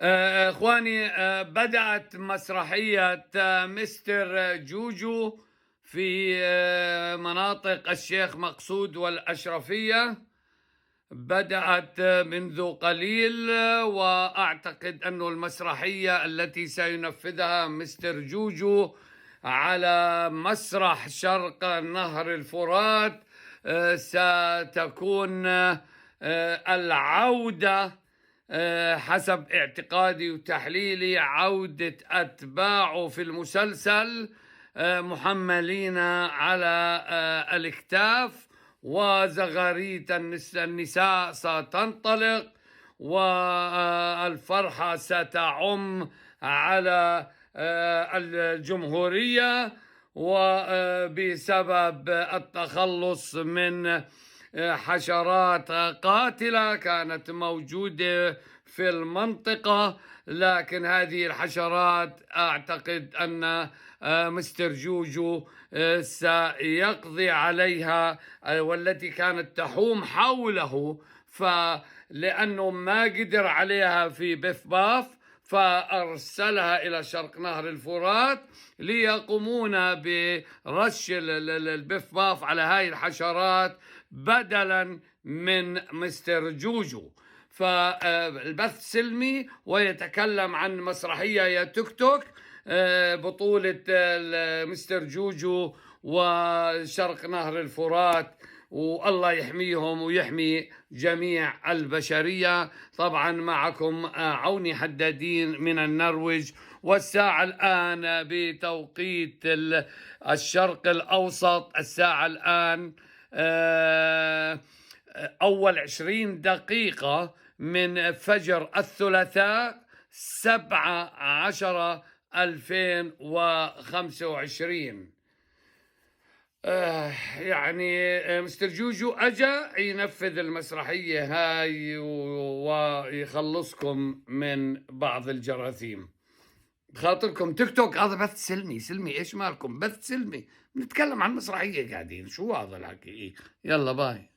اخواني، بدأت مسرحية مستر جوجو في مناطق الشيخ مقصود والأشرفية. بدأت منذ قليل، وأعتقد أن المسرحية التي سينفذها مستر جوجو على مسرح شرق نهر الفرات ستكون العودة، حسب اعتقادي وتحليلي، عودة أتباعه في المسلسل محملين على الأكتاف، وزغاريت النساء ستنطلق، والفرحة ستعم على الجمهورية، وبسبب التخلص من حشرات قاتلة كانت موجودة في المنطقة. لكن هذه الحشرات أعتقد أن مستر جوجو سيقضي عليها، والتي كانت تحوم حوله، فلأنه ما قدر عليها في بث باف فأرسلها إلى شرق نهر الفرات ليقومون برش البث باف على هاي الحشرات بدلا من مستر جوجو. فالبث سلمي، ويتكلم عن مسرحية يا توك توك بطولة مستر جوجو وشرق نهر الفرات، والله يحميهم ويحمي جميع البشرية. طبعا معكم عوني حدادين من النرويج، والساعة الآن بتوقيت الشرق الأوسط، الساعة الآن أول 20 دقيقة من فجر الثلاثاء 17/10/2025. يعني مستر جوجو أجا ينفذ المسرحية هاي ويخلصكم من بعض الجراثيم. بخاطركم تيك توك هذا بث سلمي. سلمي ايش مالكم؟ بث سلمي، نتكلم عن مسرحية قاعدين، شو هذا الحكي؟ يلا باي.